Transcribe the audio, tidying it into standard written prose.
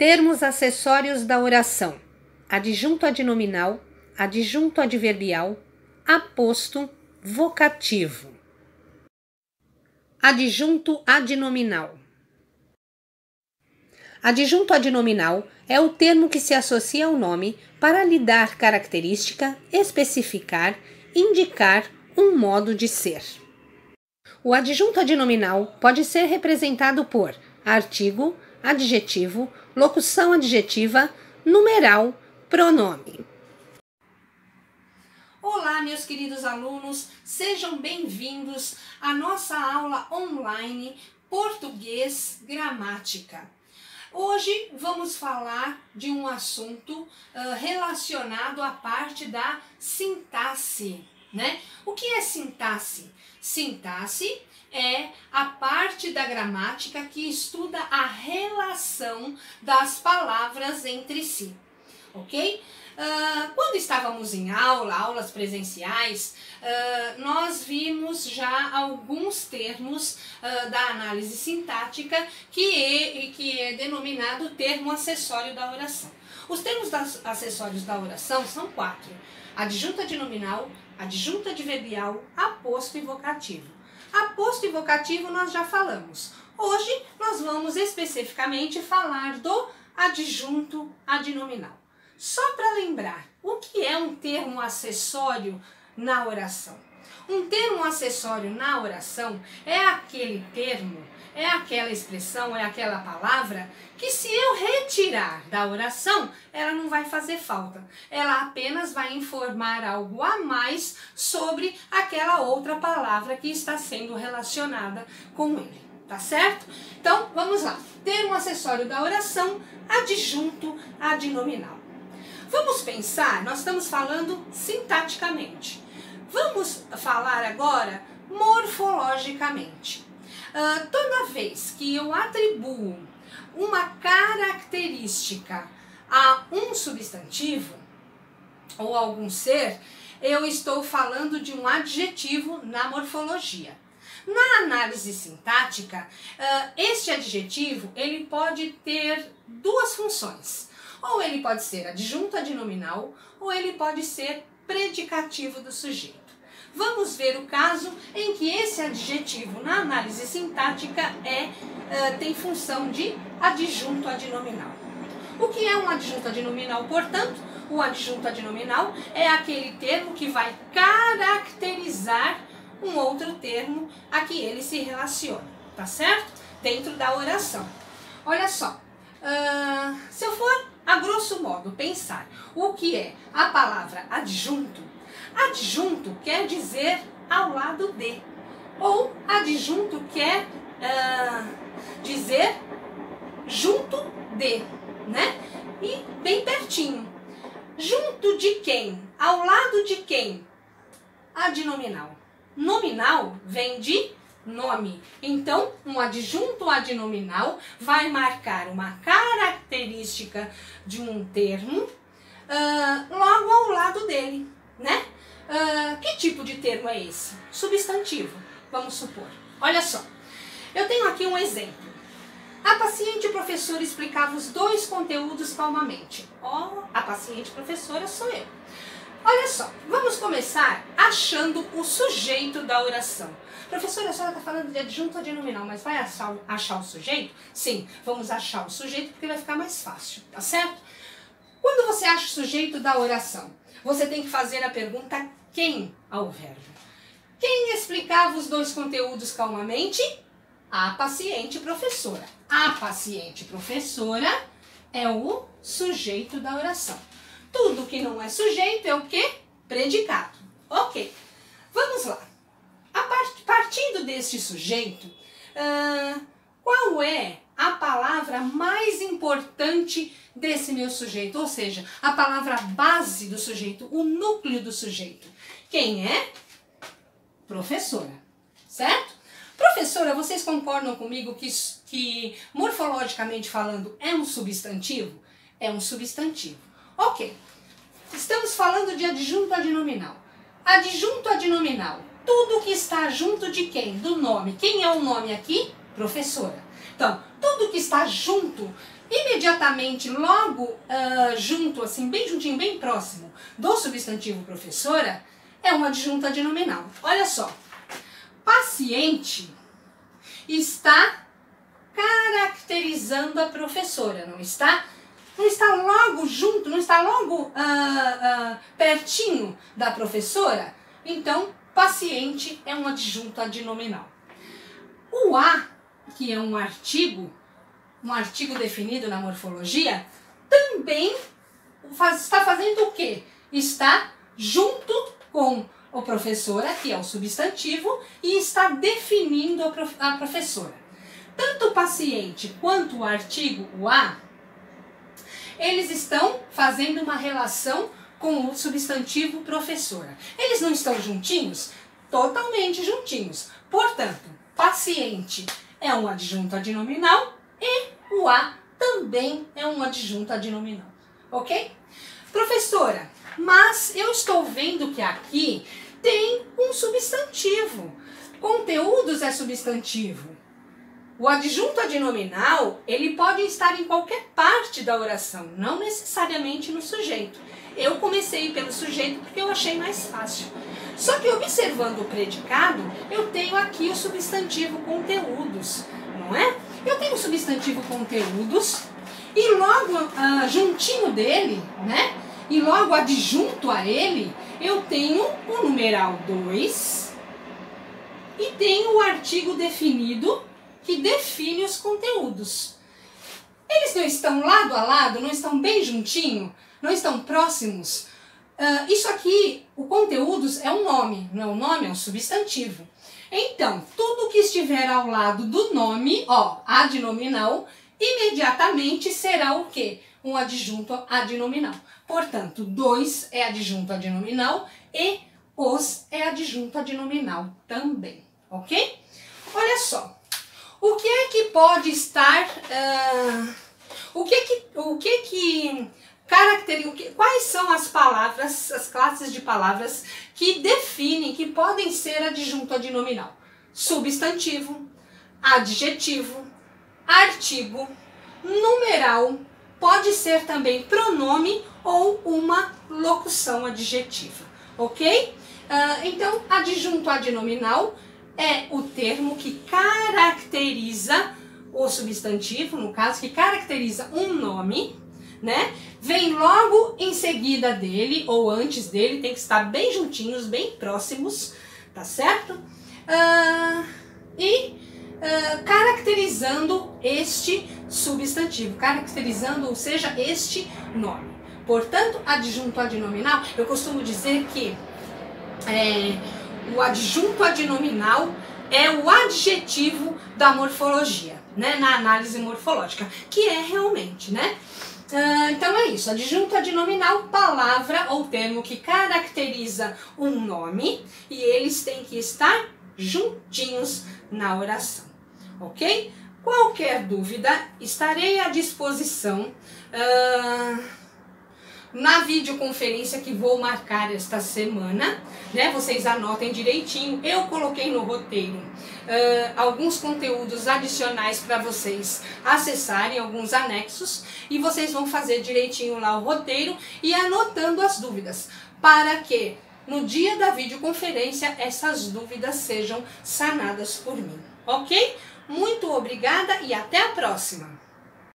Termos acessórios da oração: adjunto adnominal, adjunto adverbial, aposto, vocativo. Adjunto adnominal. Adjunto adnominal é o termo que se associa ao nome para lhe dar característica, especificar, indicar um modo de ser. O adjunto adnominal pode ser representado por artigo, adjetivo, locução adjetiva, numeral, pronome. Olá, meus queridos alunos, sejam bem-vindos à nossa aula online Português Gramática. Hoje vamos falar de um assunto relacionado à parte da sintaxe, né? O que é sintaxe? Sintaxe é a parte da gramática que estuda a relação das palavras entre si, ok? Quando estávamos em aulas presenciais, nós vimos já alguns termos da análise sintática que é denominado termo acessório da oração. Os termos acessórios da oração são 4: adjunto adnominal, adjunto adverbial, aposto e vocativo. Aposto e vocativo nós já falamos. Hoje nós vamos especificamente falar do adjunto adnominal. Só para lembrar, o que é um termo acessório na oração? Um termo acessório na oração é aquele termo, é aquela expressão, é aquela palavra que, se eu retirar da oração, ela não vai fazer falta. Ela apenas vai informar algo a mais sobre aquela outra palavra que está sendo relacionada com ele, tá certo? Então, vamos lá. Termo acessório da oração, adjunto adnominal. Vamos pensar, nós estamos falando sintaticamente. Vamos falar agora morfologicamente. Toda vez que eu atribuo uma característica a um substantivo ou algum ser, eu estou falando de um adjetivo na morfologia. Na análise sintática, este adjetivo ele pode ter duas funções. Ou ele pode ser adjunto adnominal, ou ele pode ser predicativo do sujeito. Vamos ver o caso em que esse adjetivo na análise sintática tem função de adjunto adnominal. O que é um adjunto adnominal, portanto? O adjunto adnominal é aquele termo que vai caracterizar um outro termo a que ele se relaciona, tá certo? Dentro da oração. Olha só, se eu for a grosso modo pensar o que é a palavra adjunto, adjunto quer dizer ao lado de, ou adjunto quer dizer junto de, né? E bem pertinho. Junto de quem? Ao lado de quem? Adnominal. Nominal vem de nome. Então, um adjunto adnominal vai marcar uma característica de um termo logo ao lado dele, né? Que tipo de termo é esse? Substantivo, vamos supor. Olha só, eu tenho aqui um exemplo. A paciente professora explicava os dois conteúdos calmamente. A paciente professora sou eu. Olha só, vamos começar achando o sujeito da oração. Professora, a senhora está falando de adjunto adnominal, mas vai achar o sujeito? Sim, vamos achar o sujeito porque vai ficar mais fácil, tá certo? Quando você acha o sujeito da oração, você tem que fazer a pergunta quem ao verbo. Quem explicava os dois conteúdos calmamente? A paciente professora. A paciente professora é o sujeito da oração. Tudo que não é sujeito é o quê? Predicado. Ok, vamos lá. Partindo deste sujeito, qual é a palavra mais importante desse meu sujeito? Ou seja, a palavra base do sujeito, o núcleo do sujeito. Quem é? Professora, certo? Professora, vocês concordam comigo que morfologicamente falando é um substantivo? É um substantivo. Ok, estamos falando de adjunto adnominal. Adjunto adnominal, tudo que está junto de quem? Do nome. Quem é o nome aqui? Professora. Então, tudo que está junto Imediatamente, logo junto, assim, bem juntinho, bem próximo do substantivo professora, é um adjunto adnominal. Olha só, paciente está caracterizando a professora, não está? Não está logo junto, não está logo pertinho da professora? Então, paciente é um adjunto adnominal. O a, que é um artigo definido na morfologia, também está fazendo o quê? Está junto com o professora, que é o substantivo, e está definindo a professora. Tanto o paciente quanto o artigo, o a, eles estão fazendo uma relação com o substantivo professora. Eles não estão juntinhos? Totalmente juntinhos. Portanto, paciente é um adjunto adnominal e o a também é um adjunto adnominal. Ok? Professora, mas eu estou vendo que aqui tem um substantivo. Conteúdos é substantivo. O adjunto adnominal, ele pode estar em qualquer parte da oração, não necessariamente no sujeito. Eu comecei pelo sujeito porque eu achei mais fácil. Só que observando o predicado, eu tenho aqui o substantivo conteúdos, não é? Eu tenho o substantivo conteúdos e logo juntinho dele, né? E logo adjunto a ele, eu tenho o numeral 2 e tenho o artigo definido que define os conteúdos. Eles não estão lado a lado, não estão bem juntinho, não estão próximos. Isso aqui, o conteúdos é um nome, não é um nome, é um substantivo. Então, tudo que estiver ao lado do nome, ó, adnominal, imediatamente será o quê? Um adjunto adnominal. Portanto, 2 é adjunto adnominal e os é adjunto adnominal também, ok? Olha só. O que é que pode estar, quais são as palavras, as classes de palavras que definem, que podem ser adjunto adnominal? Substantivo, adjetivo, artigo, numeral, pode ser também pronome ou uma locução adjetiva, ok? Então, adjunto adnominal é o termo que caracteriza o substantivo, no caso, que caracteriza um nome, né? Vem logo em seguida dele ou antes dele, tem que estar bem juntinhos, bem próximos, tá certo? Caracterizando este substantivo, caracterizando, ou seja, este nome. Portanto, adjunto adnominal, eu costumo dizer que o adjunto adnominal é o adjetivo da morfologia, né, na análise morfológica, que é realmente, né? Então é isso, adjunto adnominal, palavra ou termo que caracteriza um nome e eles têm que estar juntinhos na oração, ok? Qualquer dúvida, estarei à disposição na videoconferência que vou marcar esta semana, né? Vocês anotem direitinho. Eu coloquei no roteiro alguns conteúdos adicionais para vocês acessarem, alguns anexos, e vocês vão fazer direitinho lá o roteiro e anotando as dúvidas, para que no dia da videoconferência essas dúvidas sejam sanadas por mim, ok? Muito obrigada e até a próxima!